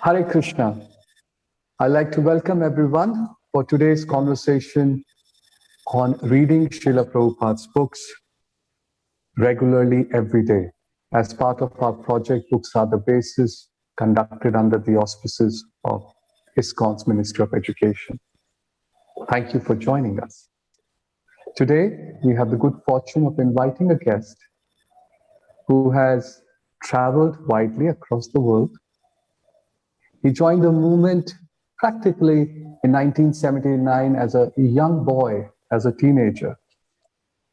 Hare Krishna. I'd like to welcome everyone for today's conversation on reading Srila Prabhupada's books regularly every day as part of our project Books Are the Basis, conducted under the auspices of ISKCON's Ministry of Education. Thank you for joining us. Today, we have the good fortune of inviting a guest who has traveled widely across the world. He joined the movement practically in 1979 as a young boy, as a teenager,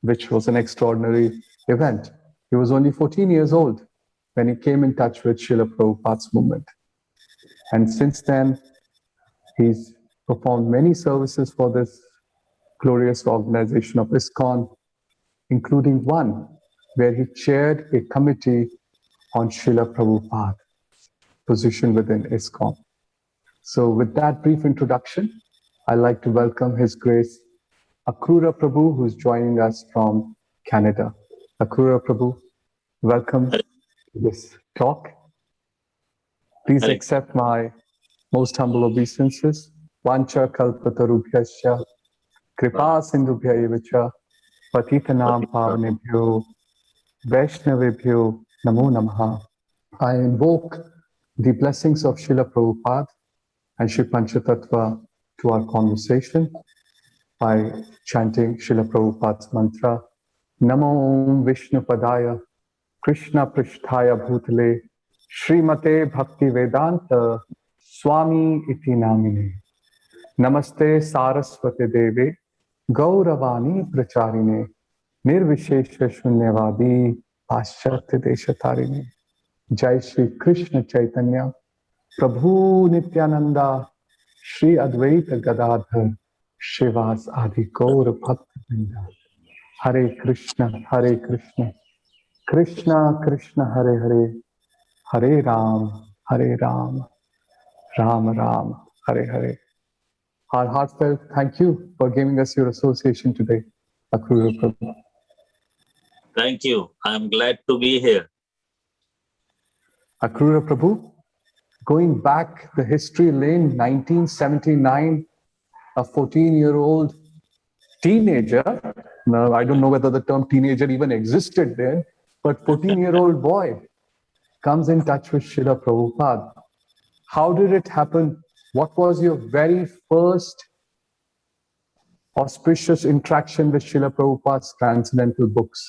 which was an extraordinary event. He was only 14 years old when he came in touch with Srila Prabhupada's movement. And since then, he's performed many services for this glorious organization of ISKCON, including one where he chaired a committee on Srila Prabhupada, position within ISKCON. So with that brief introduction, I'd like to welcome His Grace Akrura Prabhu, who's joining us from Canada. Akrura Prabhu, welcome to this talk. Please accept my most humble obeisances. Vancha kalpatarubhyasya kripa sindhubhya evacha patitanam pavanebhyo vaishnavebhyo namo namaha. I invoke the blessings of Srila Prabhupada and Shri Panchatattva to our conversation by chanting Srila Prabhupada's mantra, Namo Om Vishnu Padaya Krishna Pristhaya Bhutale Srimate Bhakti Vedanta Swami Iti Namine Namaste Saraswate Deve Gauravani Pracharine Nirvishesha Shunyavadi Paschatya Deshatarine. Jai Shri Krishna Chaitanya Prabhu Nityananda Shri Advaita Gadadhar Shivas Adi Gaur Bhakta Vrinda. Hare Krishna, Krishna Krishna Hare Hare, Hare Ram, Ram Ram, Hare Hare. Our heartfelt thank you for giving us your association today, Akrura Prabhu. Thank you. I'm glad to be here. Akrura Prabhu, going back the history lane, 1979, a 14-year-old teenager, now I don't know whether the term teenager even existed then, but 14-year-old boy comes in touch with Srila Prabhupada. How did it happen? What was your very first auspicious interaction with Srila Prabhupada's transcendental books?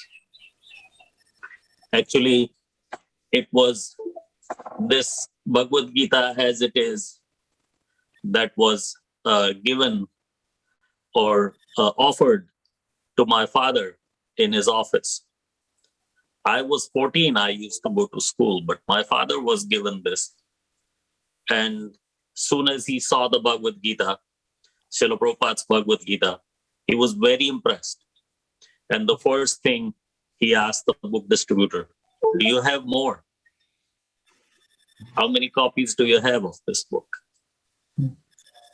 Actually, it was this Bhagavad Gita as it is that was given or offered to my father in his office. I was 14, I used to go to school, but my father was given this. And soon as he saw the Bhagavad Gita, Srila Prabhupada's Bhagavad Gita, he was very impressed. And the first thing he asked the book distributor, do you have more? How many copies do you have of this book?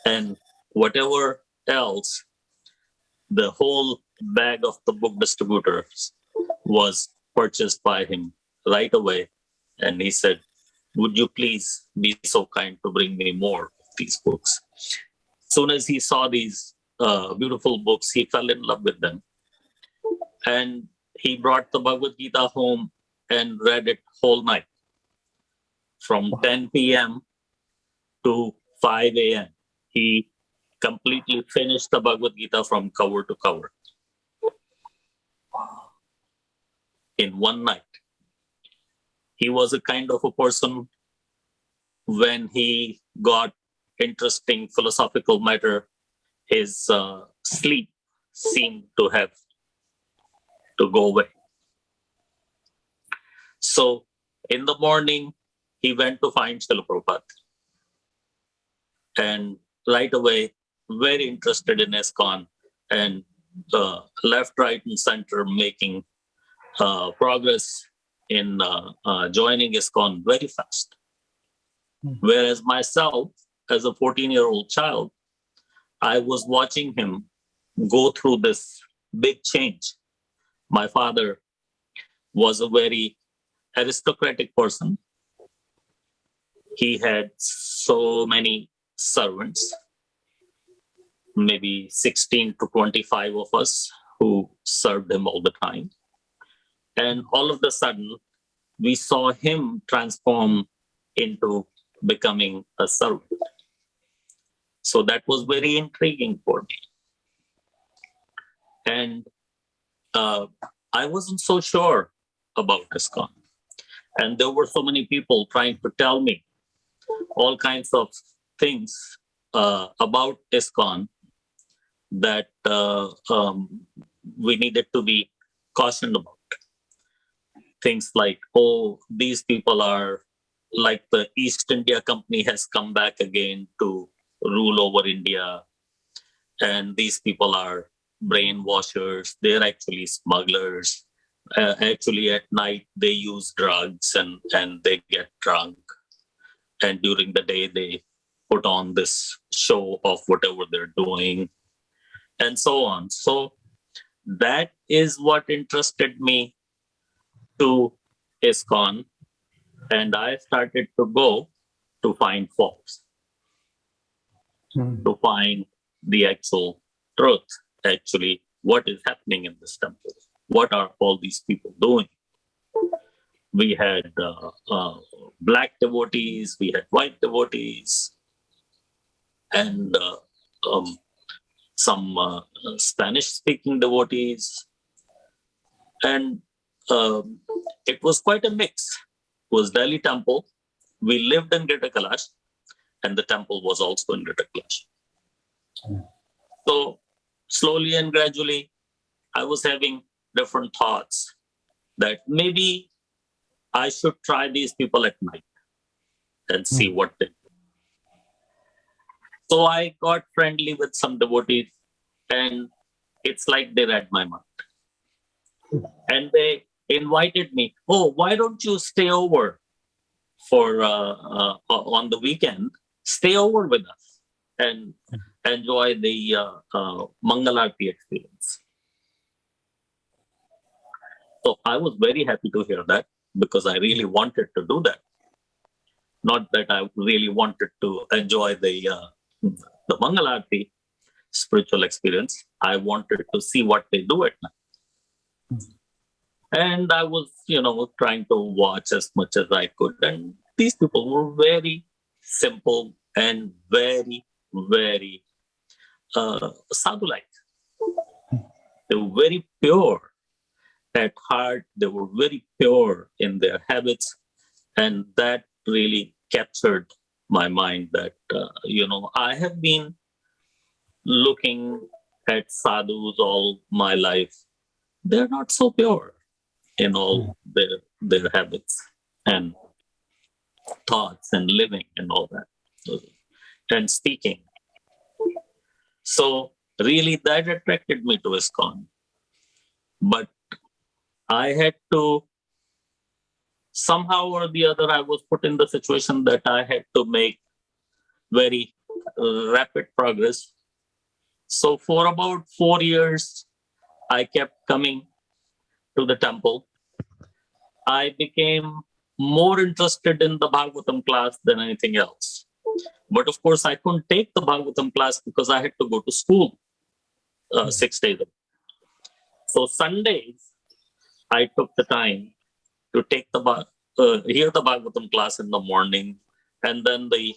And whatever else, the whole bag of the book distributors was purchased by him right away. And he said, would you please be so kind to bring me more of these books? Soon as he saw these beautiful books, he fell in love with them. And he brought the Bhagavad Gita home and read it whole night. From 10 p.m. to 5 a.m. He completely finished the Bhagavad Gita from cover to cover in one night. He was a kind of a person, when he got interesting philosophical matter, his sleep seemed to have to go away. So in the morning, he went to find Srila Prabhupada. And right away, very interested in ISKCON, and left, right, and center making progress in joining ISKCON very fast. Whereas myself, as a 14-year-old child, I was watching him go through this big change. My father was a very aristocratic person. He had so many servants, maybe 16 to 25 of us who served him all the time. And all of a sudden, we saw him transform into becoming a servant. So that was very intriguing for me. And I wasn't so sure about ISKCON. And there were so many people trying to tell me all kinds of things about ISKCON that we needed to be cautioned about. Things like, oh, these people are like the East India Company has come back again to rule over India. And these people are brainwashers. They're actually smugglers. Actually, at night, they use drugs and they get drunk. And during the day, they put on this show of whatever they're doing and so on. So that is what interested me to ISKCON. And I started to go to find faults, to find the actual truth, actually, what is happening in this temple. What are all these people doing? We had black devotees, we had white devotees, and some Spanish-speaking devotees. And it was quite a mix. It was Delhi temple. We lived in Greater Kailash, and the temple was also in Greater Kailash. So slowly and gradually, I was having different thoughts that maybe I should try these people at night and see what they do. So I got friendly with some devotees, and it's like they read my mind. And they invited me, oh, why don't you stay over for on the weekend? Stay over with us and enjoy the Mangalarti experience. So I was very happy to hear that, because I really wanted to do that. Not that I really wanted to enjoy the Mangalarti spiritual experience. I wanted to see what they do at night. And I was, trying to watch as much as I could. And these people were very simple and very, very sadhu-like. They were very pure at heart. They were very pure in their habits. And that really captured my mind that, I have been looking at sadhus all my life. They're not so pure in all their habits and thoughts and living and all that, and speaking. So really that attracted me to ISKCON. But I had to, somehow or the other, I was put in the situation that I had to make very rapid progress. So for about 4 years, I kept coming to the temple. I became more interested in the Bhagavatam class than anything else. But of course, I couldn't take the Bhagavatam class because I had to go to school 6 days a week. So Sundays, I took the time to take hear the Bhagavatam class in the morning, and then the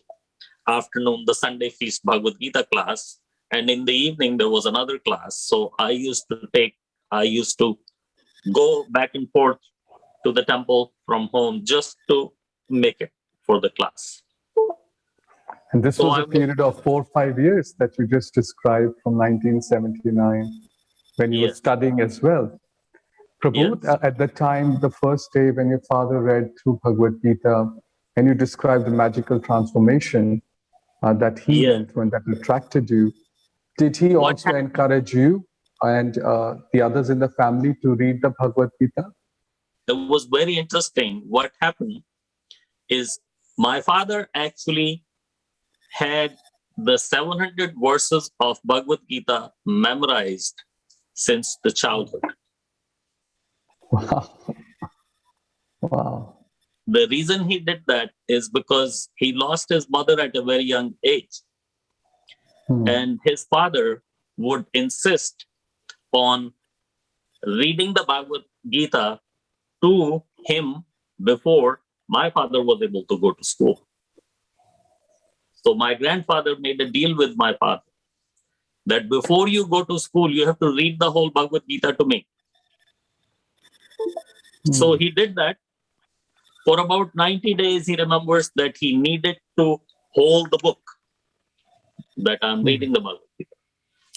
afternoon, the Sunday feast Bhagavad Gita class, and in the evening there was another class. So I used to go back and forth to the temple from home just to make it for the class. And this was a period of 4 or 5 years that you just described, from 1979, when you were studying as well. Prabhu, at the time, the first day when your father read through Bhagavad Gita, and you described the magical transformation that he went when that attracted you, did he also encourage you and the others in the family to read the Bhagavad Gita? It was very interesting. What happened is my father actually had the 700 verses of Bhagavad Gita memorized since the childhood. Wow. Wow. The reason he did that is because he lost his mother at a very young age. And his father would insist on reading the Bhagavad Gita to him before my father was able to go to school. So my grandfather made a deal with my father that before you go to school, you have to read the whole Bhagavad Gita to me. So he did that. For about 90 days, he remembers that he needed to hold the book that I'm reading the Bhagavad Gita.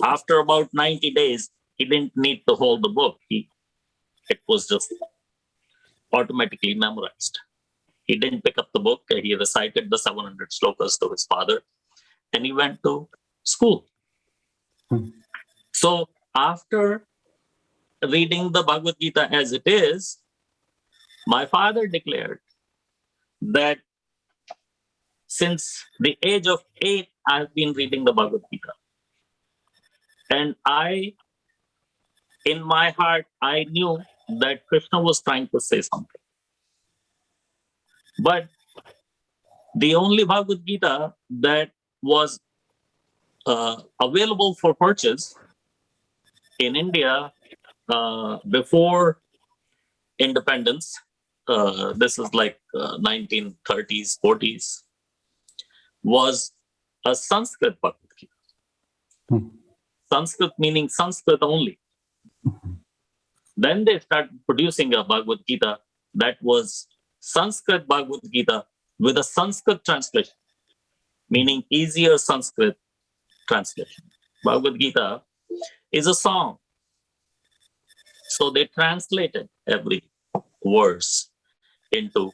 After about 90 days, he didn't need to hold the book. It was just automatically memorized. He didn't pick up the book. He recited the 700 slokas to his father, and he went to school. So after reading the Bhagavad Gita as it is, my father declared that since the age of 8, I've been reading the Bhagavad Gita. And in my heart, I knew that Krishna was trying to say something. But the only Bhagavad Gita that was available for purchase in India before independence, this is like 1930s, 40s, was a Sanskrit Bhagavad Gita. Sanskrit meaning Sanskrit only. Then they started producing a Bhagavad Gita that was Sanskrit Bhagavad Gita with a Sanskrit translation, meaning easier Sanskrit translation. Bhagavad Gita is a song. So they translated every verse into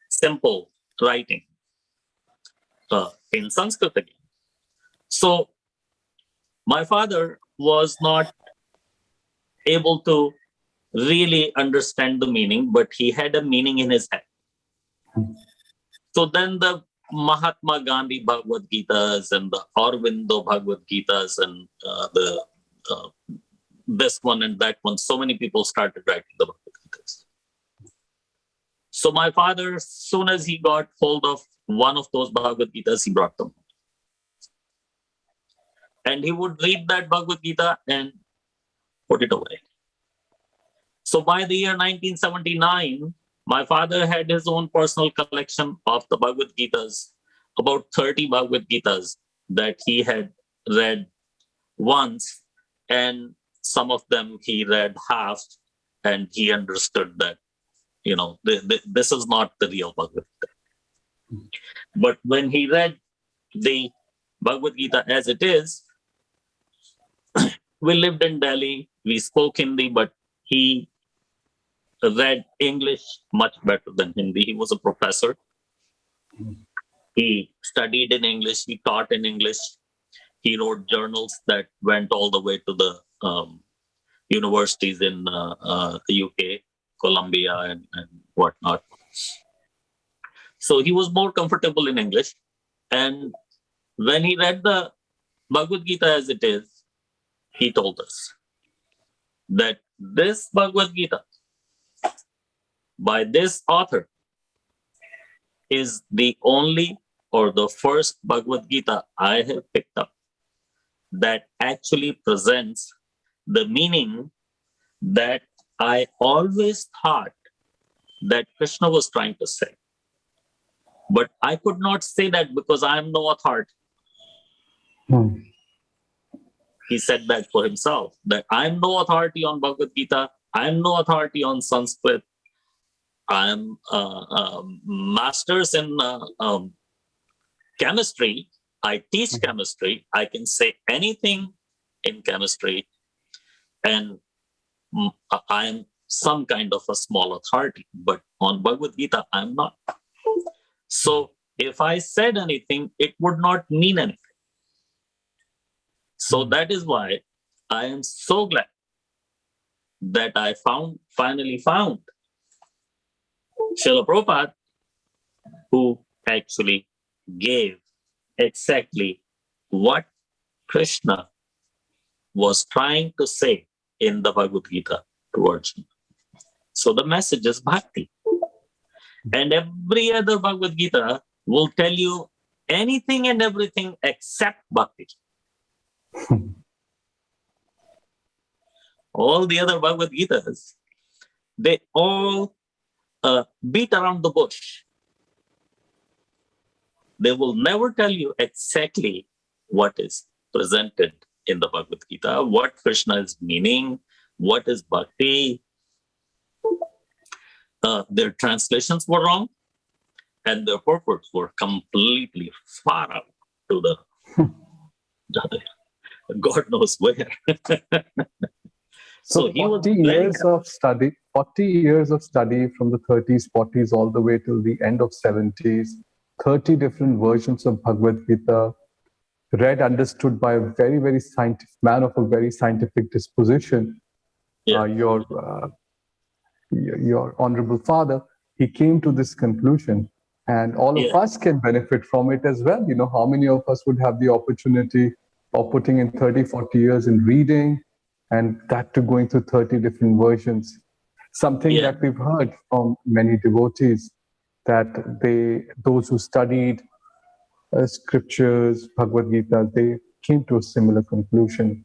simple writing in Sanskrit again. So my father was not able to really understand the meaning, but he had a meaning in his head. So then the Mahatma Gandhi Bhagavad Gitas and the Aurobindo Bhagavad Gitas and this one and that one, so many people started writing the Bhagavad Gitas. So my father, as soon as he got hold of one of those Bhagavad Gitas, he brought them. And he would read that Bhagavad Gita and put it away. So by the year 1979, my father had his own personal collection of the Bhagavad Gitas, about 30 Bhagavad Gitas that he had read once, and some of them he read half, and he understood that, this is not the real Bhagavad Gita. But when he read the Bhagavad Gita as it is, we lived in Delhi, we spoke Hindi, but he read English much better than Hindi. He was a professor. He studied in English, he taught in English. He wrote journals that went all the way to the universities in the UK, Columbia, and whatnot. So he was more comfortable in English. And when he read the Bhagavad Gita as it is, he told us that this Bhagavad Gita by this author is the only or the first Bhagavad Gita I have picked up that actually presents the meaning that I always thought that Krishna was trying to say. But I could not say that because I am no authority. He said that for himself, that I am no authority on Bhagavad Gita, I am no authority on Sanskrit, I am masters in chemistry, I teach chemistry, I can say anything in chemistry, and I am some kind of a small authority, but on Bhagavad Gita, I am not. So if I said anything, it would not mean anything. So that is why I am so glad that I finally found Srila Prabhupada, who actually gave exactly what Krishna was trying to say in the Bhagavad Gita towards me. So the message is bhakti. And every other Bhagavad Gita will tell you anything and everything except bhakti. All the other Bhagavad Gitas, they all beat around the bush. They will never tell you exactly what is presented in the Bhagavad Gita, what Krishna is meaning, what is bhakti. Their translations were wrong, and their purports were completely far out to the God knows where. So He was 40 very years of study, 40 years of study from the 30s, 40s, all the way till the end of 70s, 30 different versions of Bhagavad Gita, read, understood by a very, very scientific man of a very scientific disposition. Yeah. Your honorable father, he came to this conclusion, and all of Yeah. us can benefit from it as well. You know, how many of us would have the opportunity of putting in 30, 40 years in reading, and that to going through 30 different versions? Something Yeah. that we've heard from many devotees, that those who studied scriptures, Bhagavad Gita, they came to a similar conclusion.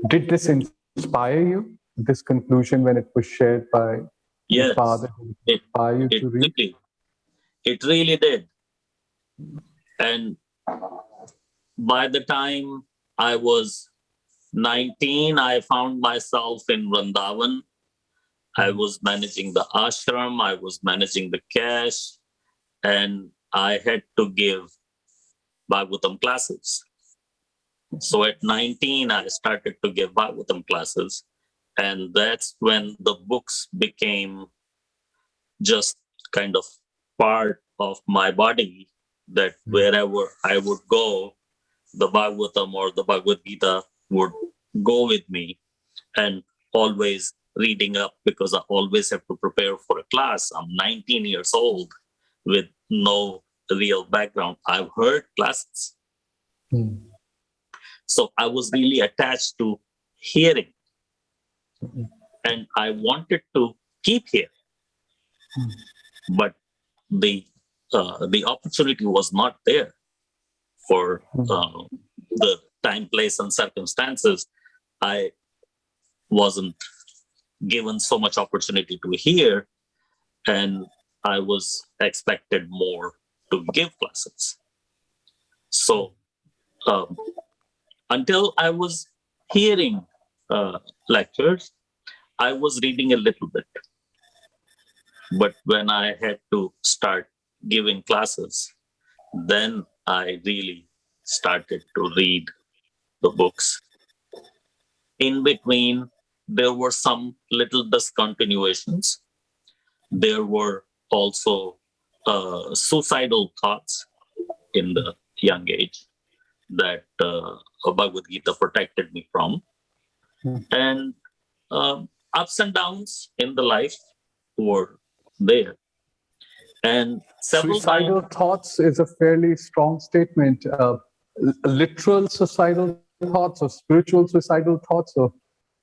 Did this inspire you? This conclusion, when it was shared by your Yes. father, It inspire you it to read? really it really did. And by the time I was 19, I found myself in Vrindavan. I was managing the ashram, I was managing the cash, and I had to give Bhagavatam classes. So at 19, I started to give Bhagavatam classes. And that's when the books became just kind of part of my body, that wherever I would go, the Bhagavatam or the Bhagavad Gita would go with me, and always reading up, because I always have to prepare for a class. I'm 19 years old with no real background. I've heard classes. So I was really attached to hearing, and I wanted to keep hearing, but the opportunity was not there for the time, place, and circumstances. I wasn't given so much opportunity to hear, and I was expected more to give classes. So until I was hearing lectures, I was reading a little bit. But when I had to start giving classes, then I really started to read the books. In between, there were some little discontinuations. There were also suicidal thoughts in the young age that Bhagavad Gita protected me from. And ups and downs in the life were there. And several Suicidal times, thoughts is a fairly strong statement. Literal suicidal thoughts or spiritual suicidal thoughts, or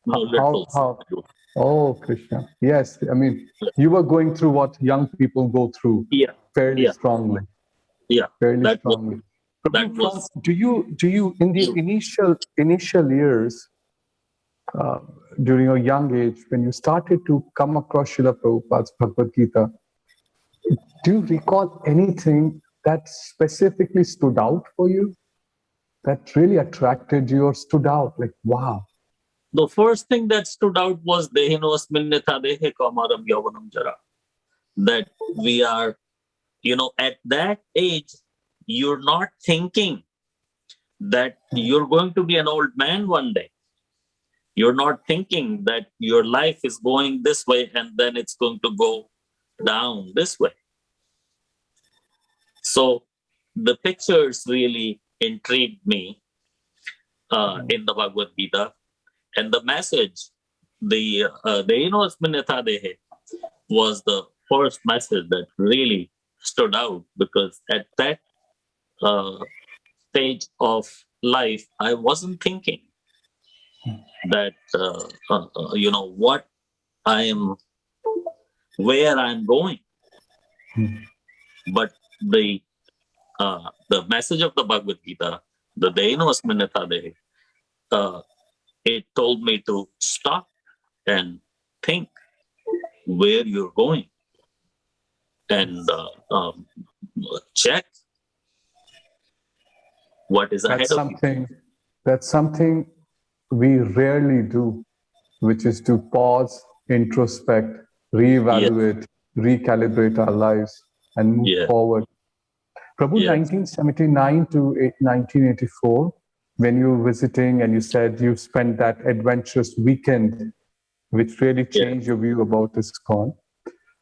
no, how? literal. Oh, Krishna. Yes, I mean, you were going through what young people go through Yeah, fairly yeah, strongly. yeah. Fairly That was strongly. that Prabhu, was do you in the initial years, during your young age, when you started to come across Srila Prabhupada's Bhagavad Gita, do you recall anything that specifically stood out for you, that really attracted you or stood out? Like, wow. the first thing that stood out was Dehinosmin Nithadehe Kamaram Yavanam Jara. That we are, at that age, you're not thinking that you're going to be an old man one day. You're not thinking that your life is going this way and then it's going to go down this way. So the pictures really intrigued me in the Bhagavad Gita, and the message, the Dehinosminathadehe, was the first message that really stood out, because at that uh, stage of life, I wasn't thinking that what I am, where I'm going. But the message of the Bhagavad Gita, the Dainosmin Tade, it told me to stop and think where you're going and check what is That's ahead of you. something we rarely do, which is to pause, introspect, Yes, reevaluate, recalibrate our lives, and move yes, forward. Prabhu, yes, 1979 to 1984, when you were visiting and you said you spent that adventurous weekend, which really yes, changed your view about ISKCON.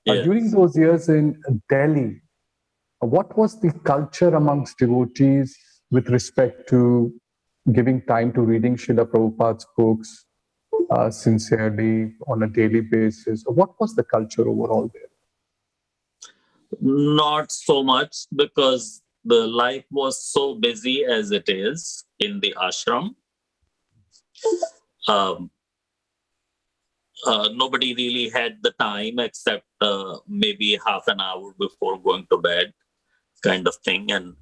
During yes. those years in Delhi, what was the culture amongst devotees with respect to giving time to reading Srila Prabhupada's books sincerely on a daily basis? What was the culture overall there? Not so much because the life was so busy as it is in the ashram. Um, nobody really had the time except maybe half an hour before going to bed, kind of thing. And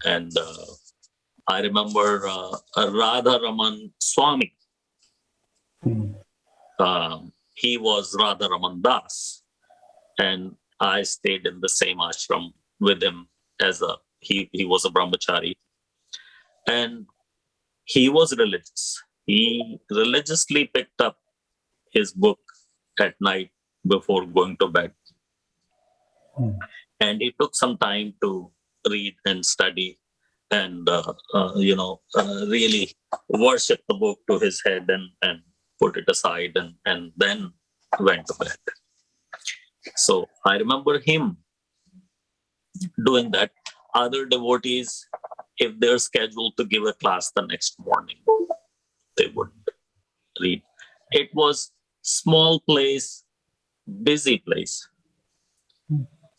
I remember Radha Raman Swami. He was Radha Raman Das, and I stayed in the same ashram with him as he was a brahmachari, and he was religious. He religiously picked up his book at night before going to bed, and he took some time to read and study and really worship the book to his head and put it aside and then went to bed. So I remember him doing that. Other devotees, if they're scheduled to give a class the next morning, they would read. It was small place, busy place.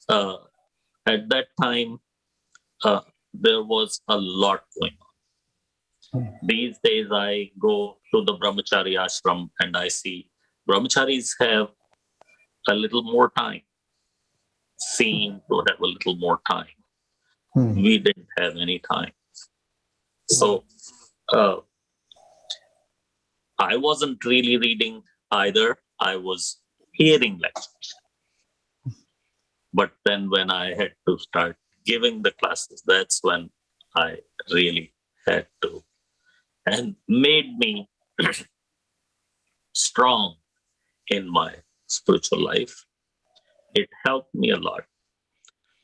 Uh, at that time, there was a lot going on. These days, I go to the brahmachari ashram and I see brahmacharis have a little more time, seem to have a little more time. We didn't have any time. So I wasn't really reading either. I was hearing lectures. But then when I had to start giving the classes, that's when I really had to, and made me strong in my spiritual life. It helped me a lot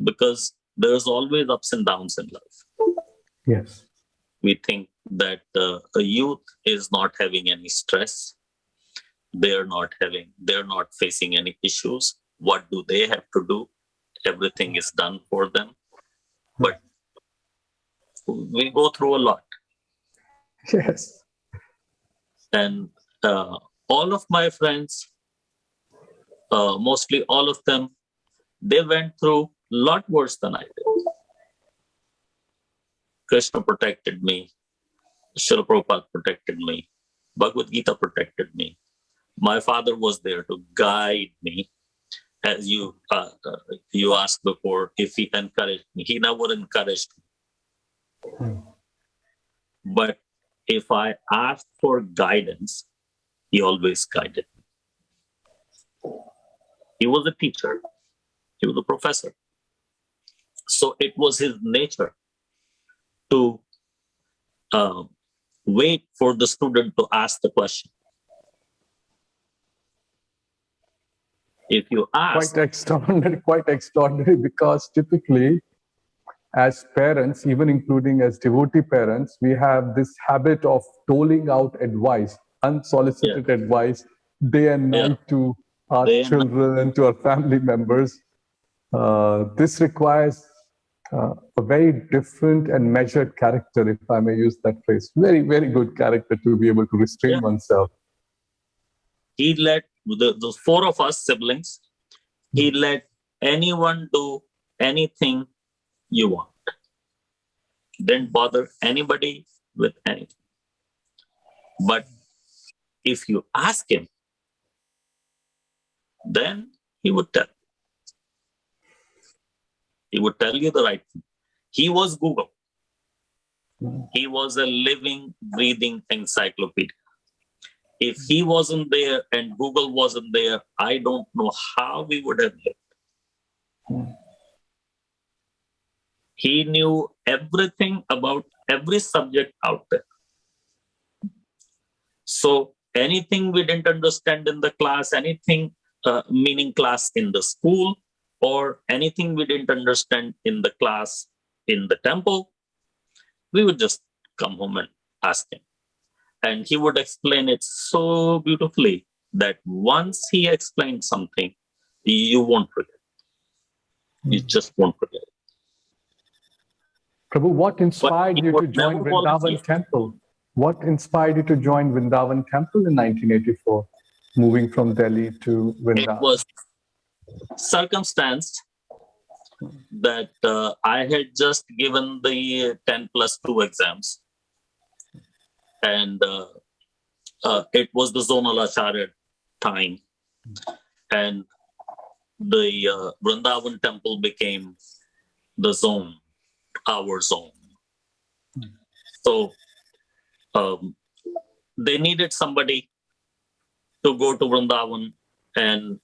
because there's always ups and downs in life. Yes. We think that a youth is not having any stress. They're not facing any issues. What do they have to do? Everything is done for them. But we go through a lot. Yes. And all of my friends, mostly all of them, they went through a lot worse than I did. Krishna protected me. Srila Prabhupada protected me. Bhagavad Gita protected me. My father was there to guide me. As you asked before, if he encouraged me, he never encouraged me. But if I asked for guidance, he always guided me. He was a teacher. He was a professor. So it was his nature to wait for the student to ask the question. If you ask... Quite extraordinary, because typically as parents, even including as devotee parents, we have this habit of doling out advice, unsolicited advice, day and night to our children, to our family members. This requires a very different and measured character, if I may use that phrase. Very, very good character to be able to restrain oneself. He let the four of us siblings, he let anyone do anything you want. Didn't bother anybody with anything. But if you ask him, then he would tell. He would tell you the right thing. He was Google. He was a living, breathing encyclopedia. If he wasn't there and Google wasn't there, I don't know how we would have lived. He knew everything about every subject out there. So anything we didn't understand in the class, anything meaning class in the school, or anything we didn't understand in the class in the temple, we would just come home and ask him. And he would explain it so beautifully that once he explained something, you won't forget. You just won't forget it. Prabhu, what inspired you to would join never volunteer. Vrindavan Temple? What inspired you to join Vrindavan Temple in 1984, moving from Delhi to It Vrindavan? was circumstance that I had just given the 10+2 exams, and it was the zonal acharya time, and the Vrindavan temple became the zone, our zone. So they needed somebody to go to Vrindavan and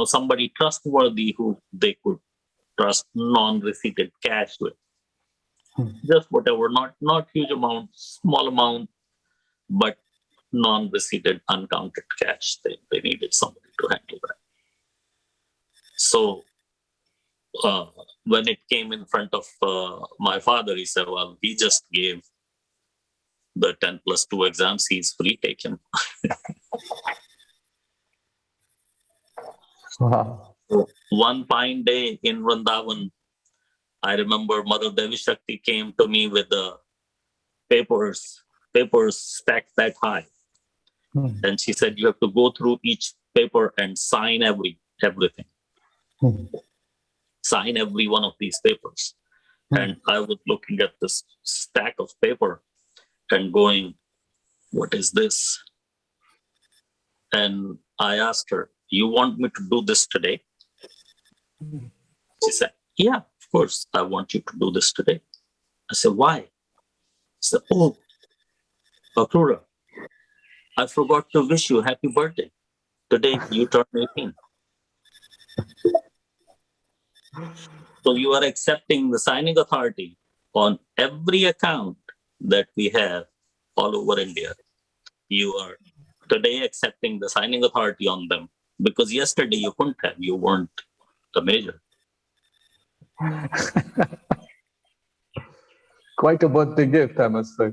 somebody trustworthy who they could trust non-receipted cash with. Just whatever, not huge amount, small amount, but non-receipted, uncounted cash. They needed somebody to handle that. So when it came in front of my father, he said, well, he just gave the 10+2 exams. He's free, take him. Wow. One fine day in Vrindavan, I remember Mother Devi Shakti came to me with the papers stacked that high. And she said, you have to go through each paper and sign everything. Sign every one of these papers. And I was looking at this stack of paper and going, what is this? And I asked her, you want me to do this today? She said, yeah, of course, I want you to do this today. I said, why? She said, oh, Akrura, I forgot to wish you happy birthday. Today you turned 18. So you are accepting the signing authority on every account that we have all over India. You are today accepting the signing authority on them because yesterday you couldn't have. You weren't the major. Quite a birthday gift, I must say.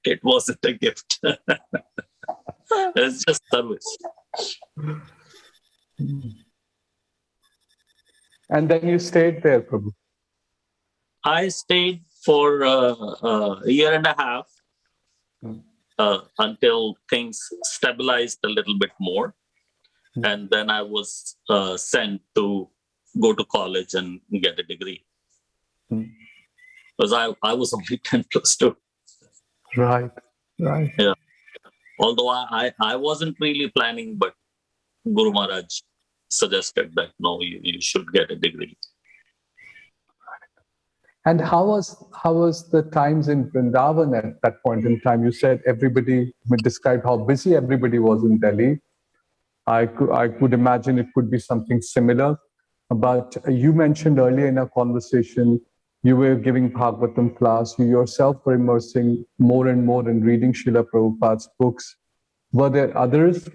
It wasn't a gift. It's just service. And then you stayed there, Prabhu. I stayed for a year and a half until things stabilized a little bit more. And then I was sent to go to college and get a degree. Because I was only 10+2. Right. Yeah. Although I wasn't really planning, but Guru Maharaj suggested that no, you should get a degree. And how was the times in Vrindavan at that point in time? You said everybody described how busy everybody was in Delhi. I could imagine it could be something similar. But you mentioned earlier in our conversation, you were giving Bhagavatam class. You yourself were immersing more and more in reading Srila Prabhupada's books. Were there others?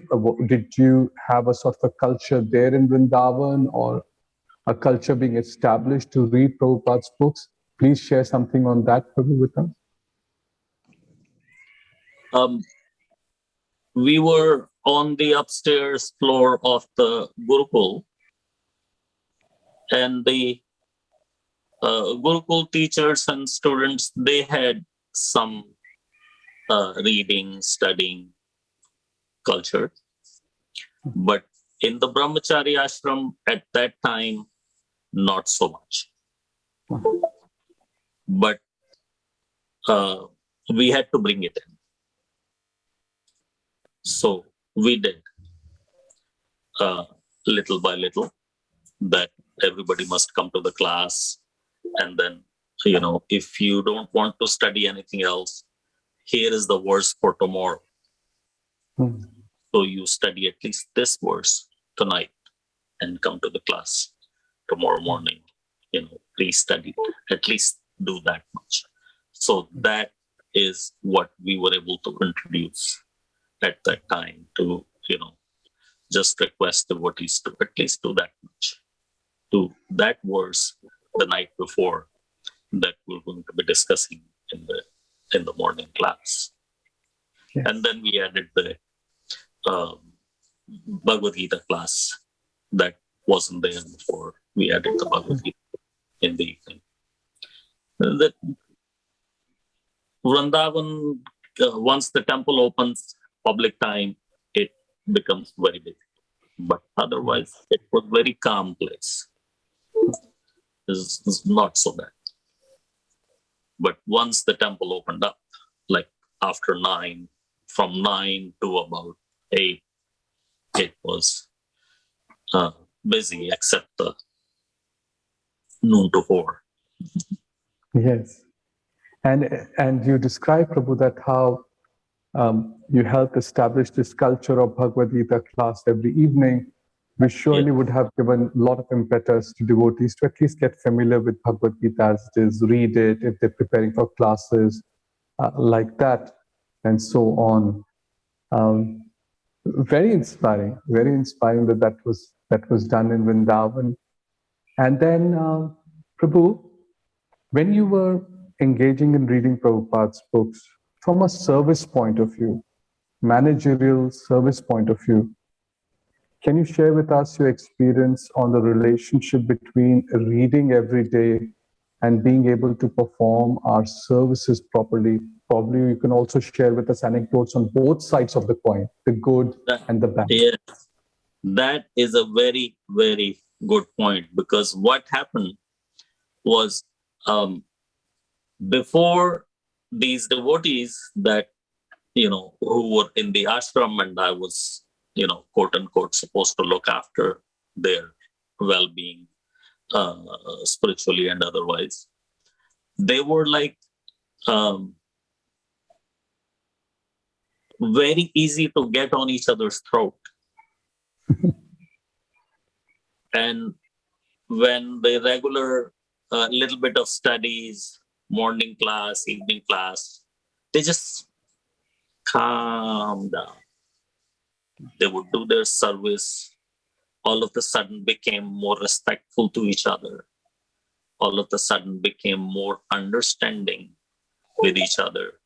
Did you have a sort of a culture there in Vrindavan or a culture being established to read Prabhupada's books? Please share something on that, Prabhu, with us. We were on the upstairs floor of the Gurukul, and the Gurukul teachers and students, they had some reading, studying culture. But in the Brahmachari ashram at that time, not so much. But we had to bring it in. So we did. little by little, that everybody must come to the class. And then, if you don't want to study anything else, here is the verse for tomorrow. Hmm. So you study at least this verse tonight and come to the class tomorrow morning. Please study. At least do that much. So that is what we were able to introduce at that time to, just request devotees to at least do that much. To that verse the night before that we're going to be discussing in the morning class. Yes. And then we added the Bhagavad Gita class that wasn't there before. We added the Bhagavad Gita in the evening. That Vrindavan, once the temple opens, public time, it becomes very big. But otherwise, it was very calm place. It's not so bad. But once the temple opened up, like after 9, from 9 to about 8, it was busy except the noon to 4. Yes. And you described, Prabhu, that how you helped establish this culture of Bhagavad Gita class every evening, which surely would have given a lot of impetus to devotees to at least get familiar with Bhagavad Gita as it is, read it if they're preparing for classes like that, and so on. Very inspiring that that was done in Vrindavan. And then, Prabhu, when you were engaging in reading Prabhupada's books from a service point of view, managerial service point of view, can you share with us your experience on the relationship between reading every day and being able to perform our services properly? Probably you can also share with us anecdotes on both sides of the coin, the good and the bad. Yes, that is a very, very good point, because what happened was before these devotees that, who were in the ashram, and I was, quote unquote, supposed to look after their well-being, spiritually and otherwise, they were like very easy to get on each other's throat. And when the regular little bit of studies, morning class, evening class, they just calm down. They would do their service. All of a sudden became more respectful to each other. All of a sudden became more understanding with each other.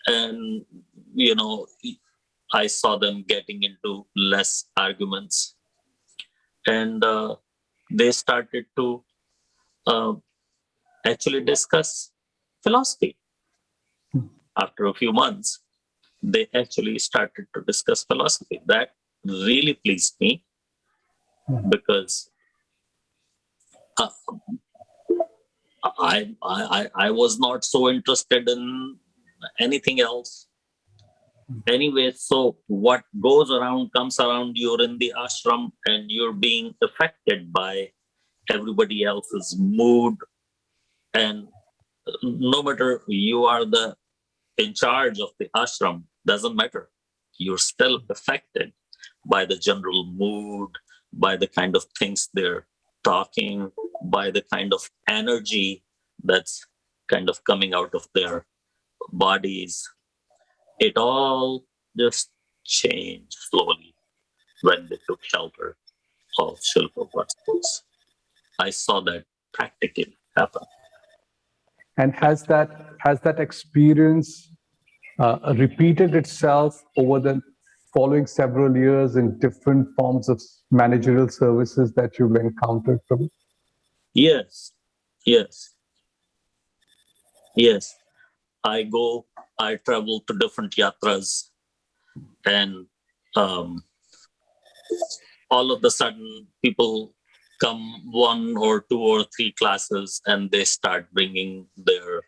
And, I saw them getting into less arguments. And they started to actually discuss philosophy. After a few months, they actually started to discuss philosophy. That really pleased me, because I was not so interested in anything else. Anyway, so what goes around comes around. You're in the ashram and you're being affected by everybody else's mood. And no matter you are in charge of the ashram, doesn't matter. You're still affected by the general mood, by the kind of things they're talking, by the kind of energy that's kind of coming out of their bodies. It all just changed slowly when they took shelter of Srila Prabhupada's books. I saw that practically happen. And has that experience repeated itself over the following several years in different forms of managerial services that you've encountered, Prabhu? Yes. I travel to different yatras, and all of a sudden people come 1 or 2 or 3 classes and they start bringing their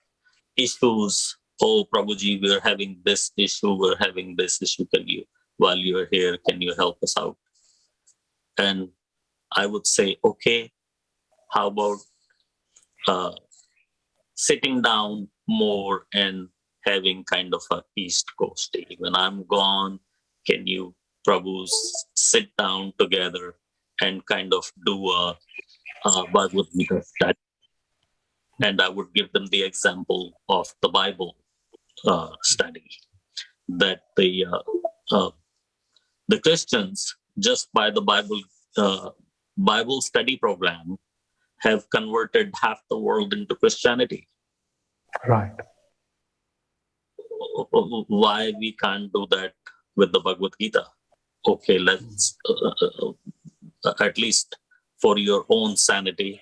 issues. Oh, Prabhuji, we're having this issue. While you're here, can you help us out? And I would say, okay, how about sitting down more and having kind of a East Coast day? When I'm gone, can you, Prabhus, sit down together and kind of do a Bhagavad Gita study? And I would give them the example of the Bible study, that the Christians, just by the Bible study program, have converted half the world into Christianity. Right. Why we can't do that with the Bhagavad Gita? Okay, let's at least for your own sanity,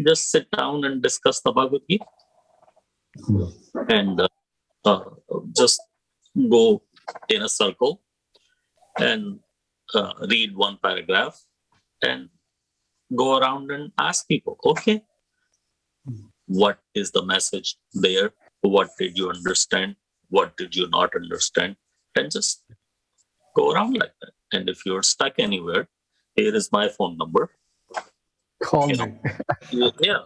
just sit down and discuss the Bhagavad Gita, and just go in a circle and read one paragraph and go around and ask people, okay, what is the message there? What did you understand? What did you not understand? And just go around like that. And if you're stuck anywhere, here is my phone number. Call You me. know,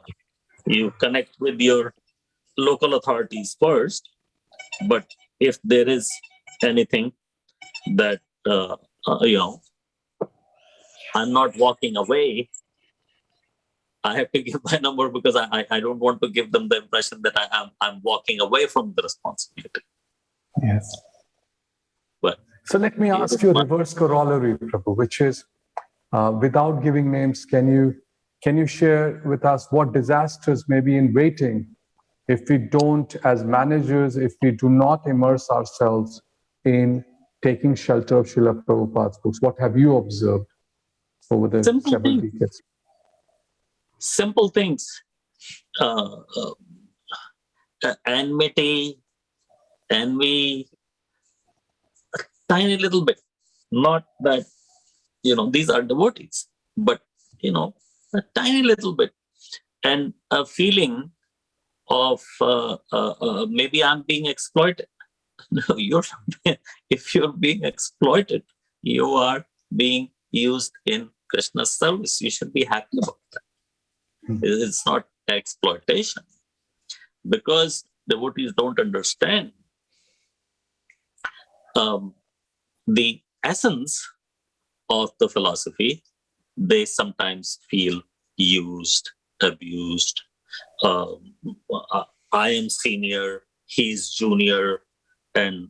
you connect with your local authorities first. But if there is anything that I'm not walking away, I have to give my number, because I don't want to give them the impression that I'm walking away from the responsibility. Yes. But so let me ask you a reverse corollary, Prabhu, which is, without giving names, can you share with us what disasters may be in waiting if we don't, as managers, if we do not immerse ourselves in taking shelter of Srila Prabhupada's books? What have you observed over the several decades? Simple things. Enmity, envy, a tiny little bit. Not that, these are devotees, but, a tiny little bit. And a feeling of maybe I'm being exploited. No, if you're being exploited, you are being used in Krishna's service. You should be happy about that. It's not exploitation, because devotees don't understand the essence of the philosophy. They sometimes feel used, abused. I am senior, he's junior, and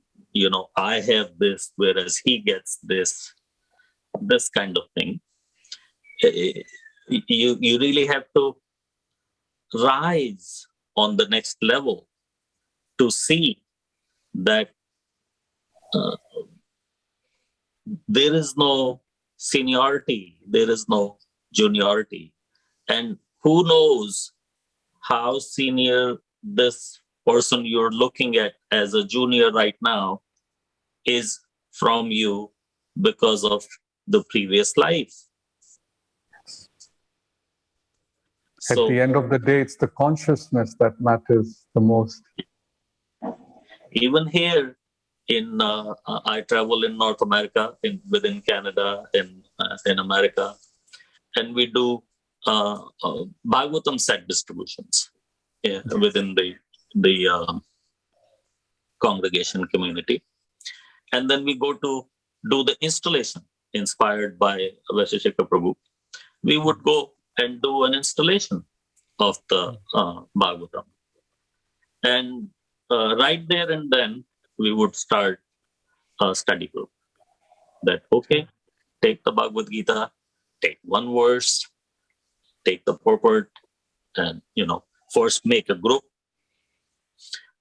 I have this, whereas he gets this kind of thing. You really have to rise on the next level to see that there is no seniority, there is no juniority, and who knows how senior this person you're looking at as a junior right now is from you because of the previous life. At the end of the day, it's the consciousness that matters the most. Even here in I travel in North America, within Canada, in America, and we do Bhagavatam set distributions within the congregation community, and then we go to do the installation inspired by Vaisheshika Prabhu. We would go and do an installation of the Bhagavatam, and right there and then we would start a study group. That okay, take the Bhagavad Gita, take one verse, take the purport, and first make a group,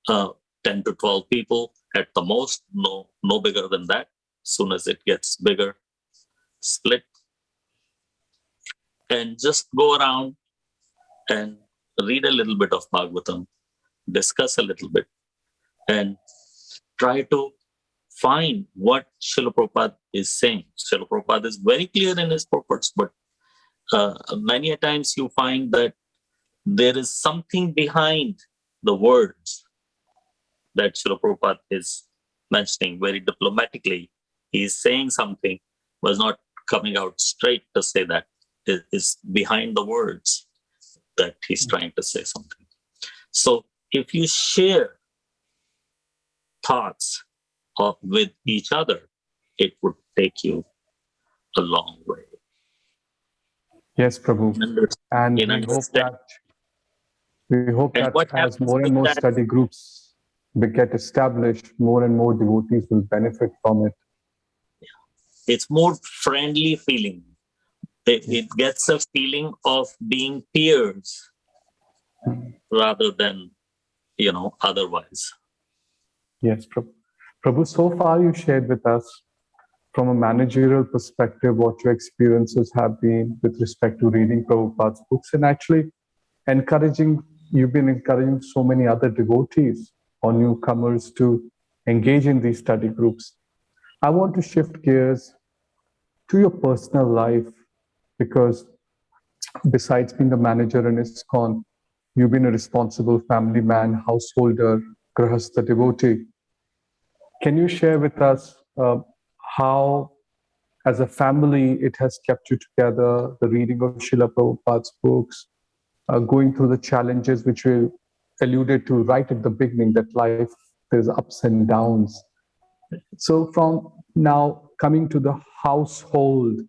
10 to 12 people at the most, no bigger than that. Soon as it gets bigger, split, and just go around and read a little bit of Bhagavatam, discuss a little bit, and try to find what Srila Prabhupada is saying. Srila Prabhupada is very clear in his purports, but many a times you find that there is something behind the words that Srila Prabhupada is mentioning very diplomatically. He is saying something, was not coming out straight to say that. It is behind the words that he's trying to say something. So if you share thoughts with each other, it would take you a long way. Yes, Prabhu. And in understanding. we hope And that what as happens more and with more that? study groups get established, more and more devotees will benefit from it. It's more friendly feeling. It gets a feeling of being peers rather than, otherwise. Yes, Prabhu. Prabhu, so far you shared with us from a managerial perspective what your experiences have been with respect to reading Prabhupada's books, and actually you've been encouraging so many other devotees or newcomers to engage in these study groups. I want to shift gears to your personal life, because besides being a manager in ISKCON, you've been a responsible family man, householder, grahastha devotee. Can you share with us how, as a family, it has kept you together, the reading of Srila Prabhupada's books, going through the challenges which we alluded to right at the beginning, that life, there's ups and downs. So from now coming to the household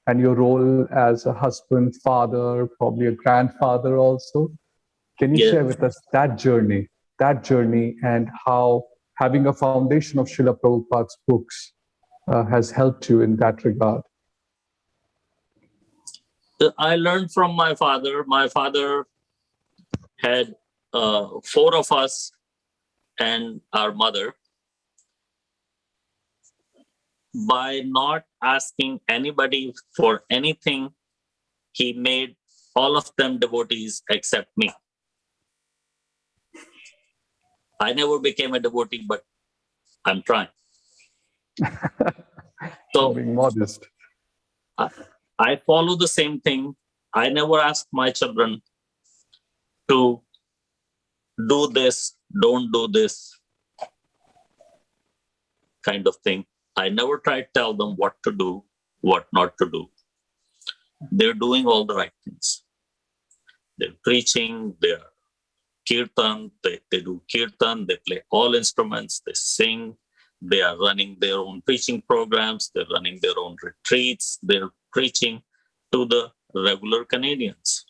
and your role as a husband, father, probably a grandfather also, can you share with us that journey, and how having a foundation of Srila Prabhupada's books has helped you in that regard? I learned from my father. My father had 4 of us and our mother. By not asking anybody for anything, he made all of them devotees except me. I never became a devotee, but I'm trying. So being modest. I follow the same thing. I never ask my children to do this, don't do this kind of thing. I never try to tell them what to do, what not to do. They're doing all the right things. They're preaching, they're kirtan, they do kirtan, they play all instruments, they sing, they are running their own preaching programs, they're running their own retreats, they're preaching to the regular Canadians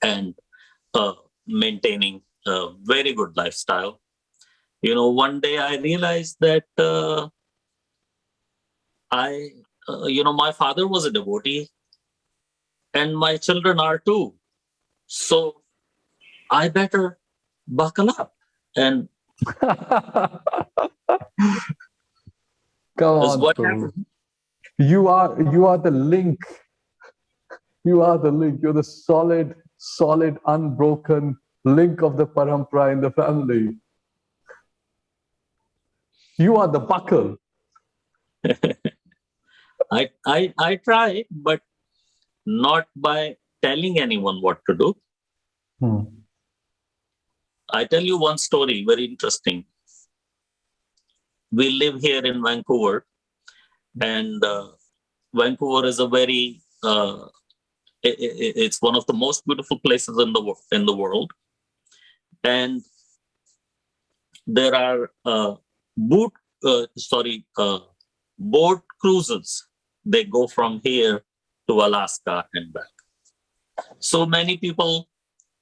and maintaining a very good lifestyle. One day I realized that my father was a devotee and my children are too. So I better buckle up and Come on, what Prabhu. happened. You are the link. You are the link. You're the solid, unbroken link of the parampara in the family. You are the buckle. I try, but not by telling anyone what to do. I tell you one story, very interesting. We live here in Vancouver, and Vancouver is a very it's one of the most beautiful places in the world, and there are boat cruises. They go from here to Alaska and back. So many people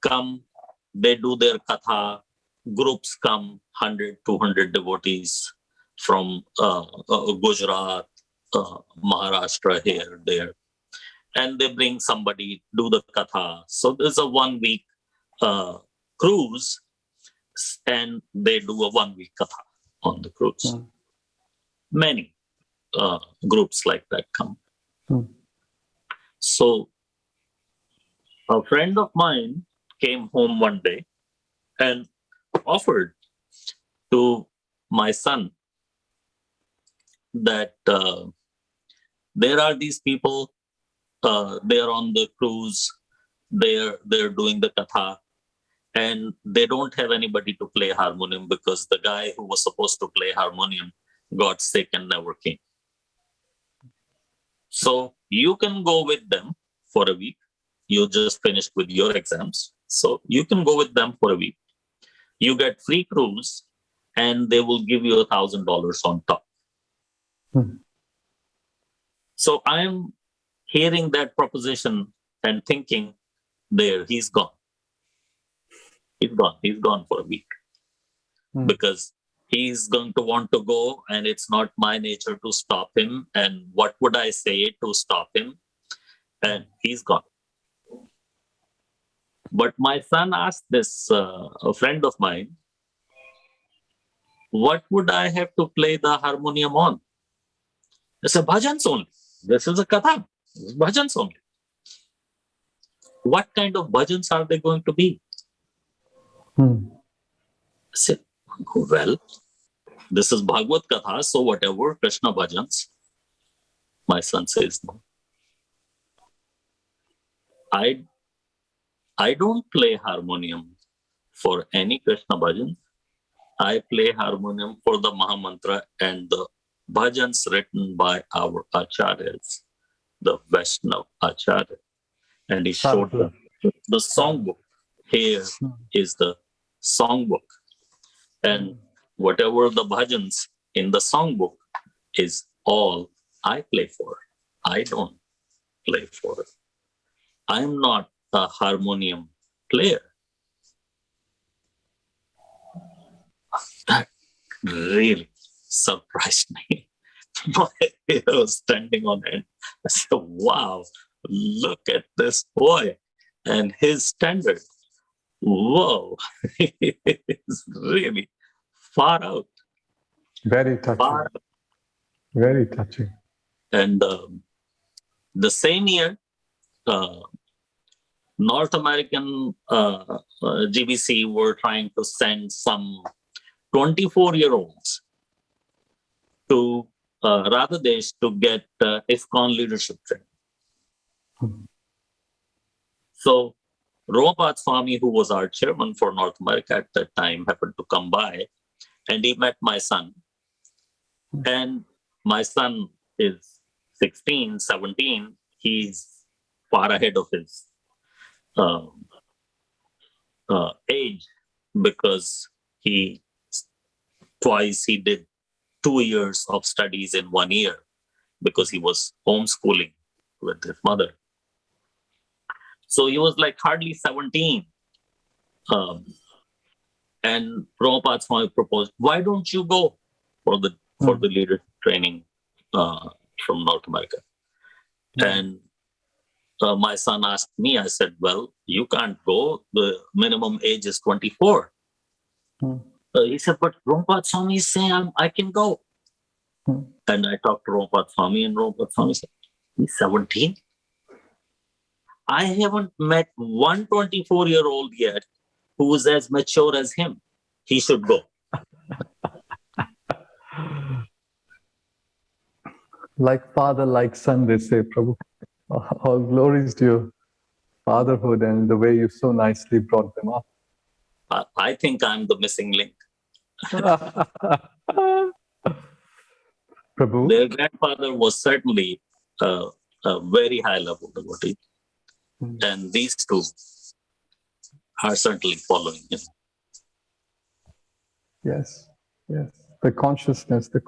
come, they do their katha, groups come, 100, 200 devotees from Gujarat, Maharashtra, here, there. And they bring somebody, do the katha. So there's a 1 week cruise, and they do a 1 week katha on the cruise. Many groups like that come. So a friend of mine came home one day and offered to my son that there are these people, they're on the cruise, they're doing the katha, and they don't have anybody to play harmonium because the guy who was supposed to play harmonium got sick and never came. So you can go with them for a week. You just finished with your exams. So you can go with them for a week. You get free cruise and they will give you $1,000 on top. Hmm. So I'm hearing that proposition and thinking, there, he's gone. He's gone. He's gone for a week. Hmm. Because he's going to want to go and it's not my nature to stop him. And what would I say to stop him? And he's gone. But my son asked this, a friend of mine, what would I have to play the harmonium on? I said, bhajans only. This is a katha. It's bhajans only. What kind of bhajans are they going to be? Hmm. I said, well, this is Bhagavad Katha, so whatever Krishna bhajans. My son says, no. I don't play harmonium for any Krishna bhajan. I play harmonium for the Mahamantra and the bhajans written by our acharyas, the Vaishnav acharya. And he showed them the songbook. Here is the songbook. And whatever the bhajans in the songbook is all I play for. I don't play for it. I'm not a harmonium player. That really surprised me. My hair was standing on end. I said, wow, look at this boy and his standard. Whoa, it's really far out. Very touching. Very touching. And the same year, North American GBC were trying to send some 24-year-olds to Radhadesh to get ISKCON leadership training. So Prabhupada Swami, who was our chairman for North America at that time, happened to come by and he met my son. And my son is 16, 17. He's far ahead of his age because he did 2 years of studies in 1 year because he was homeschooling with his mother. So he was like hardly 17. And Prabhupada Swami proposed, why don't you go for the leadership training from North America? And my son asked me, I said, well, you can't go. The minimum age is 24. He said, but Prabhupada Swami is saying I can go. And I talked to Prabhupada Swami and Prabhupada Swami said, he's 17. I haven't met one 24-year-old yet who is as mature as him. He should go. Like father, like son, they say, Prabhu. All glories to your fatherhood and the way you so nicely brought them up. I think I'm the missing link. Prabhu? Their grandfather was certainly a very high level devotee. And these two are certainly following him. Yes, yes. The consciousness that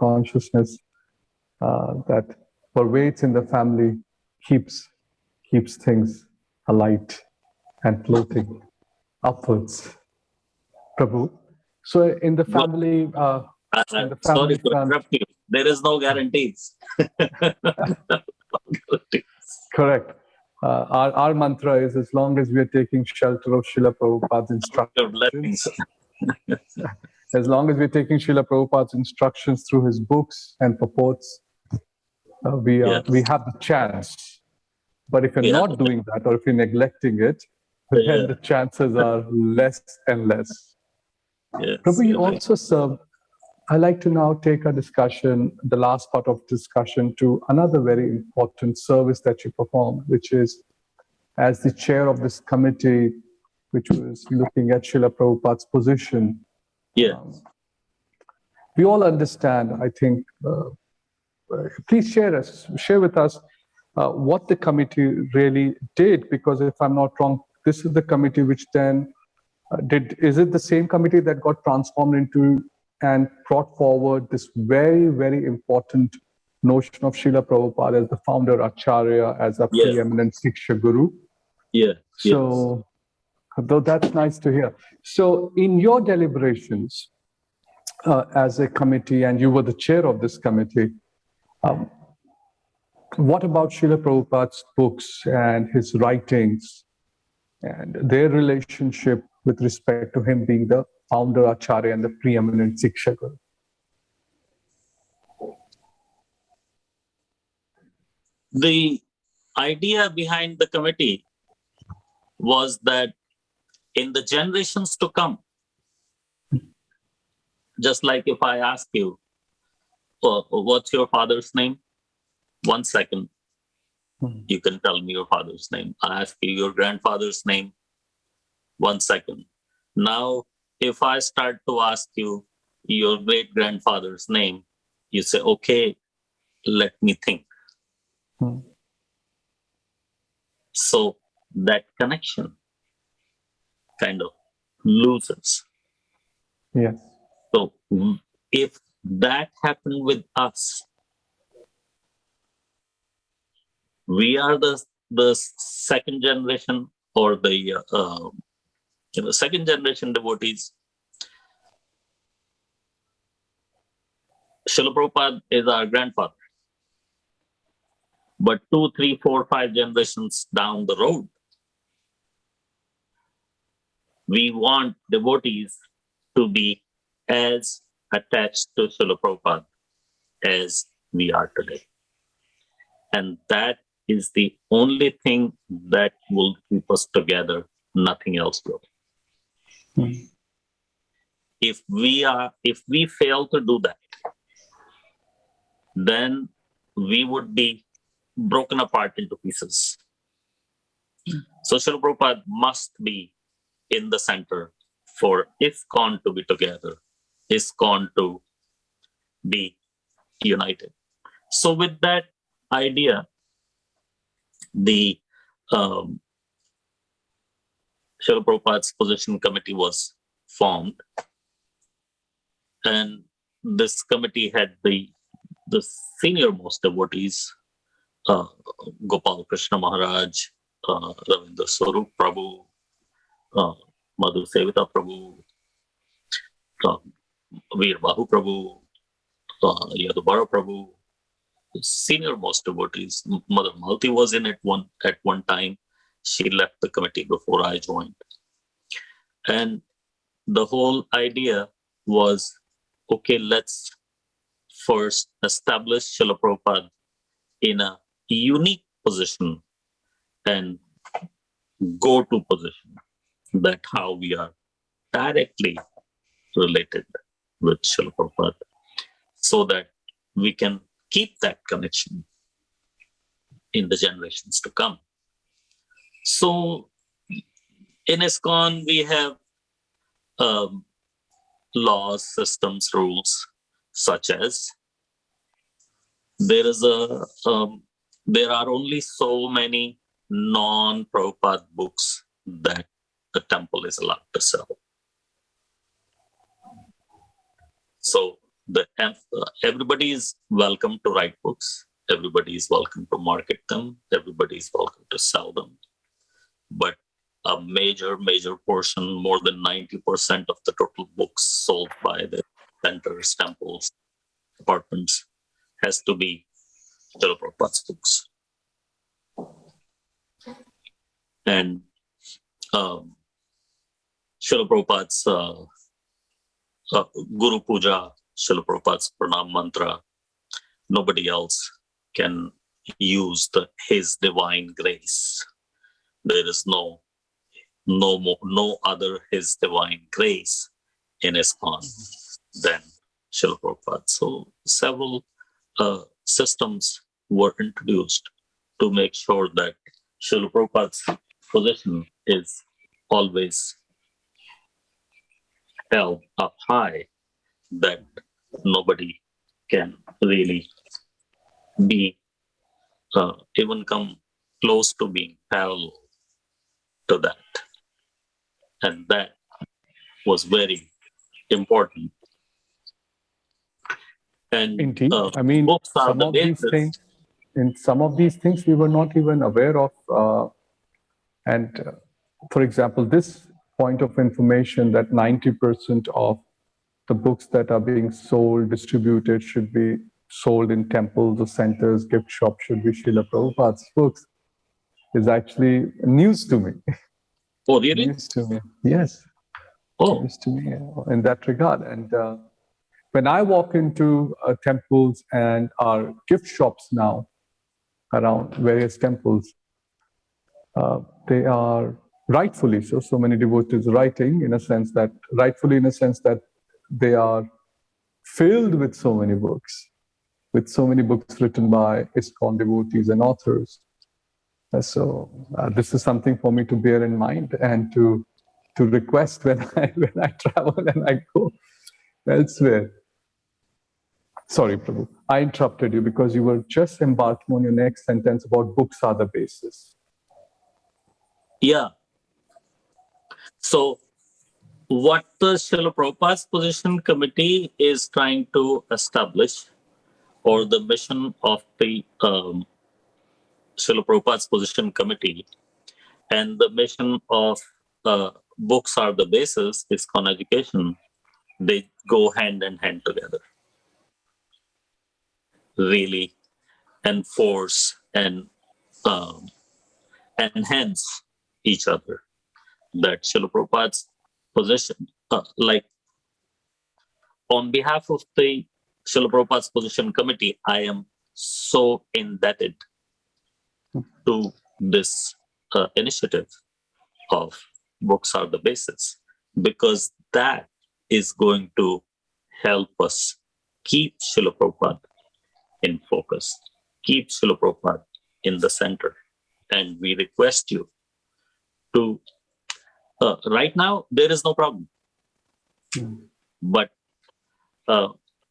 pervades in the family keeps things alight and floating upwards. Prabhu. So in the family, Sorry to interrupt you. There is no guarantees. Correct. Our mantra is, as long as we are taking shelter of Srila Prabhupada's instructions, as long as we're taking Srila Prabhupada's instructions through his books and purports, we have the chance. But if you're not doing that, or if you're neglecting it, then the chances are less and less. Yes, Prabhu, you also serve. I'd like to now take a discussion, the last part of discussion, to another very important service that you perform, which is as the chair of this committee, which was looking at Srila Prabhupada's position. Yeah. We all understand, I think, please share with us what the committee really did, because if I'm not wrong, this is the committee which then is it the same committee that got transformed into and brought forward this very, very important notion of Srila Prabhupada as the founder Acharya, as a Yeah, preeminent Siksha Guru? yeah, yes. So, though that's nice to hear. So, in your deliberations as a committee, and you were the chair of this committee, what about Srila Prabhupada's books and his writings and their relationship with respect to him being the founder Acharya and the preeminent Siksha Guru? The idea behind the committee was that in the generations to come, just like if I ask you, what's your father's name? 1 second, you can tell me your father's name. I ask you your grandfather's name. 1 second. Now, if I start to ask you your great grandfather's name, you say, okay, let me think. So that connection kind of loses. Yes. So if that happened with us, we are the second generation or the second generation devotees. Srila Prabhupada is our grandfather. But 2, 3, 4, 5 generations down the road, we want devotees to be as attached to Srila Prabhupada as we are today. And that is the only thing that will keep us together. Nothing else will. If we fail to do that, then we would be broken apart into pieces. So Srila Prabhupada must be in the center for ISKCON to be together, ISKCON to be united. So with that idea, the Srila Prabhupada's position committee was formed, and this committee had the senior most devotees, Gopal Krishna Maharaj, Ravindra Swarup Prabhu, Madhu Sevita Prabhu, Veer Bahu Prabhu, Yadubara Prabhu, senior most devotees. Mother Malti was in it at one time. She left the committee before I joined. And the whole idea was, okay, let's first establish Srila Prabhupada in a unique position and go-to position, that how we are directly related with Srila Prabhupada, so that we can keep that connection in the generations to come. So in ISKCON, we have laws, systems, rules, such as there are only so many non-Prabhupada books that the temple is allowed to sell. So everybody is welcome to write books. Everybody is welcome to market them. Everybody is welcome to sell them. But a major portion, more than 90% of the total books sold by the centers, temples, apartments, has to be Srila Prabhupada's books. And Srila Prabhupada's Guru Puja, Srila Prabhupada's Pranam Mantra, nobody else can use his divine grace. There is no other his divine grace in ISKCON than Srila Prabhupada. So several systems were introduced to make sure that Srila Prabhupada's position is always held up high, that nobody can really be even come close to being parallel to that. And that was very important. And Indeed. I mean, books are some the of these basis. things, in some of these things we were not even aware of. For example, this point of information that 90% of the books that are being sold, distributed, should be sold in temples or centers, gift shops, should be Srila Prabhupada's books, is actually news to me. Oh, really? News to me. Yes. Oh, News to me in that regard. And when I walk into temples and our gift shops now around various temples, they are rightfully so. So many devotees writing rightfully in a sense that they are filled with so many books, written by ISKCON devotees and authors. So this is something for me to bear in mind and to request when I travel and I go elsewhere. Sorry, Prabhu, I interrupted you because you were just embarking on your next sentence about books are the basis. yeah. So what the Srila Prabhupada's Position Committee is trying to establish, or the mission of the Srila Prabhupada's Position Committee, and the mission of books are the basis, ISKCON education, they go hand in hand together. Really enforce and enhance each other. That Srila Prabhupada's position, like on behalf of the Srila Prabhupada's Position Committee, I am so indebted to this initiative of books are the basis, because that is going to help us keep Srila Prabhupada in focus, keep Srila Prabhupada in the center. And we request you to, right now, there is no problem. But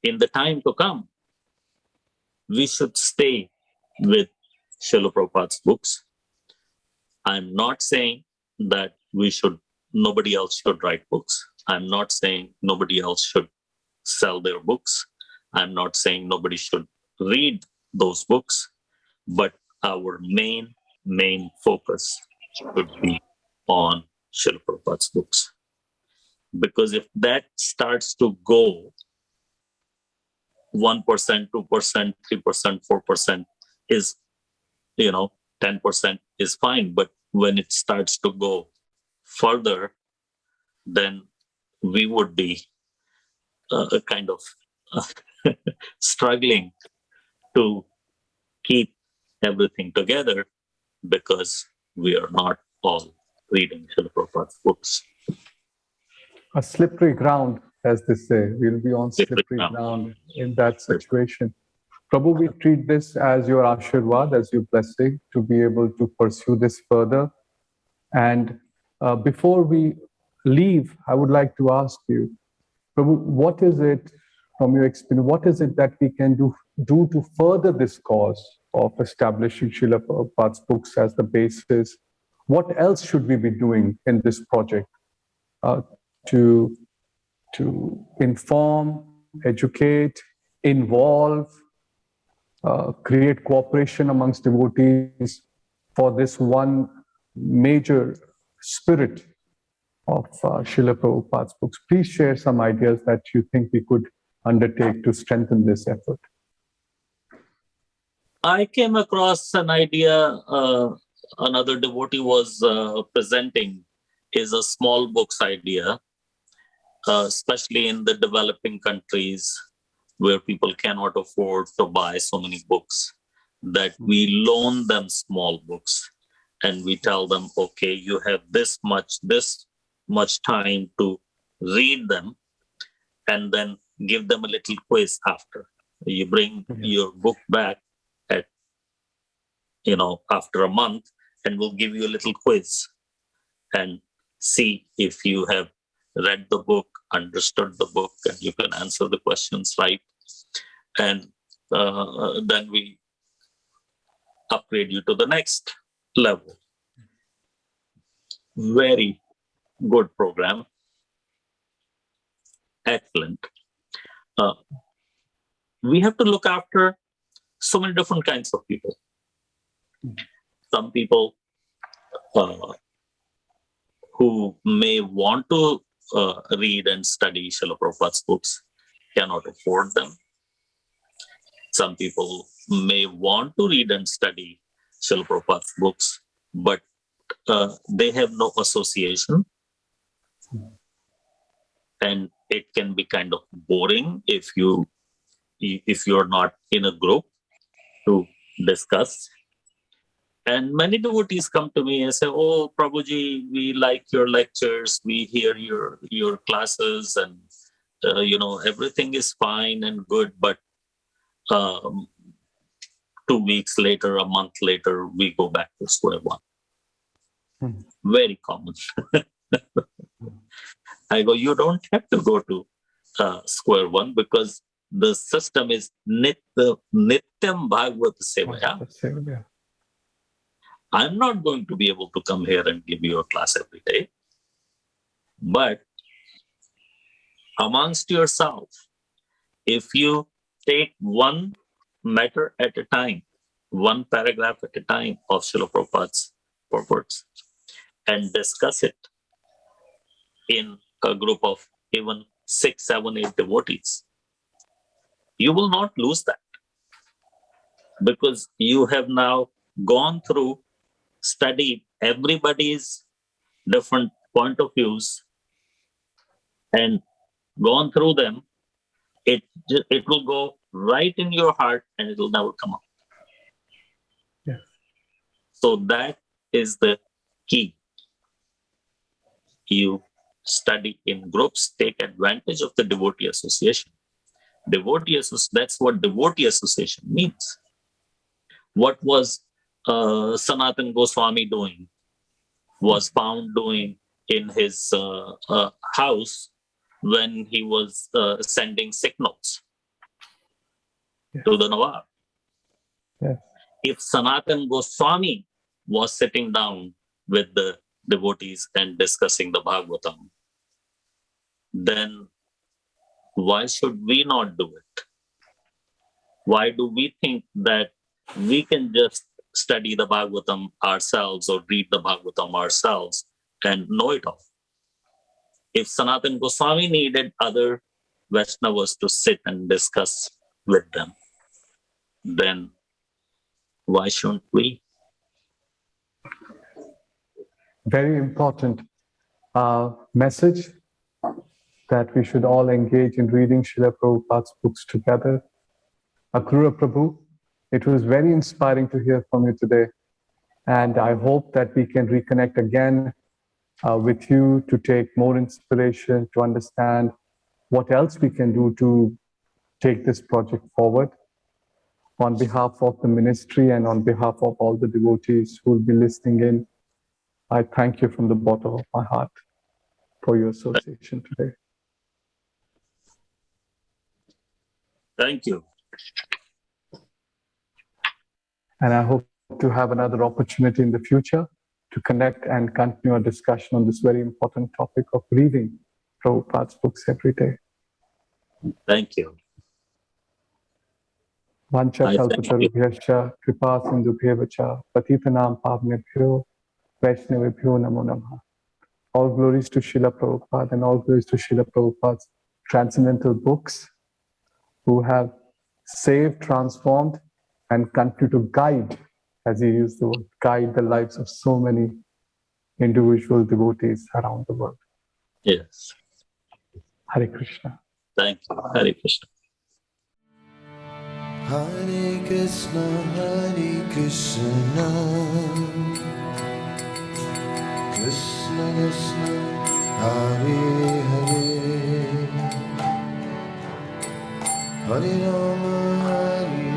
in the time to come, we should stay with Srila Prabhupada's books. I'm not saying that nobody else should write books. I'm not saying nobody else should sell their books. I'm not saying nobody should read those books, but our main focus should be on Srila Prabhupada's books. Because if that starts to go 1%, 2%, 3%, 4% is, 10% is fine. But when it starts to go further, then we would be kind of struggling to keep everything together, because we are not all reading Srila Prabhupada's books. A slippery ground, as they say. We'll be on slippery ground in that situation. Prabhu, we treat this as your ashirwad, as your blessing, to be able to pursue this further. And before we leave, I would like to ask you, Prabhu, what is it, from your experience, what is it that we can do to further this cause of establishing Srila Prabhupada's books as the basis? What else should we be doing in this project to inform, educate, involve, create cooperation amongst devotees for this one major spirit of Srila Prabhupada's books? Please share some ideas that you think we could undertake to strengthen this effort. I came across an idea another devotee was presenting, is a small books idea, especially in the developing countries where people cannot afford to buy so many books, that we loan them small books and we tell them, okay, you have this much time to read them, and then give them a little quiz after. You bring your book back at, after a month, and we'll give you a little quiz and see if you have read the book, understood the book, and you can answer the questions right. And then upgrade you to the next level. Very good program. Excellent. We have to look after so many different kinds of people. Some people who may want to read and study Srila Prabhupada's books cannot afford them. Some people may want to read and study Srila Prabhupada's books, but they have no association. And it can be kind of boring if you're not in a group to discuss. And many devotees come to me and say, "Oh, Prabhuji, we like your lectures, we hear your classes, and everything is fine and good, but 2 weeks later, a month later, we go back to square one." Very common. I go, you don't have to go to square one, because the system is Nityam Bhagavad Sevaya. I'm not going to be able to come here and give you a class every day. But amongst yourself, if you take one matter at a time, one paragraph at a time of Srila Prabhupada's purports, and discuss it in a group of even 6, 7, 8 devotees, you will not lose that, because you have now gone through, studied everybody's different point of views and gone through them. It will go right in your heart and it will never come out. Yeah. So that is the key. You study in groups, take advantage of the devotee association. That's what devotee association means. What was Sanatan Goswami doing, was found doing in his house when he was sending signals to the Nawab. Yes. If Sanatan Goswami was sitting down with the devotees and discussing the Bhagavatam, then why should we not do it? Why do we think that we can just study the Bhagavatam ourselves or read the Bhagavatam ourselves and know it all? If Sanatan Goswami needed other Vaishnavas to sit and discuss with them, then why shouldn't we? Very important message that we should all engage in reading Srila Prabhupada's books together. Akrura Prabhu, it was very inspiring to hear from you today. And I hope that we can reconnect again with you to take more inspiration, to understand what else we can do to take this project forward. On behalf of the ministry and on behalf of all the devotees who will be listening in, I thank you from the bottom of my heart for your association today. Thank you. And I hope to have another opportunity in the future to connect and continue our discussion on this very important topic of reading Prabhupada's books every day. Thank you. Vancha I thank you. kalpatarubhyascha kripa sindhubhyevacha patitanam pavnebhyo vaishnavebhyo namo namaha. All glories to Srila Prabhupada and all glories to Srila Prabhupada's transcendental books, who have saved, transformed, and continue to guide, as he used the word, guide the lives of so many individual devotees around the world. Yes. Hare Krishna. Thank you. Hare Krishna. Hare Krishna, Krishna Krishna, Hare Hare, Hare Rama, Hare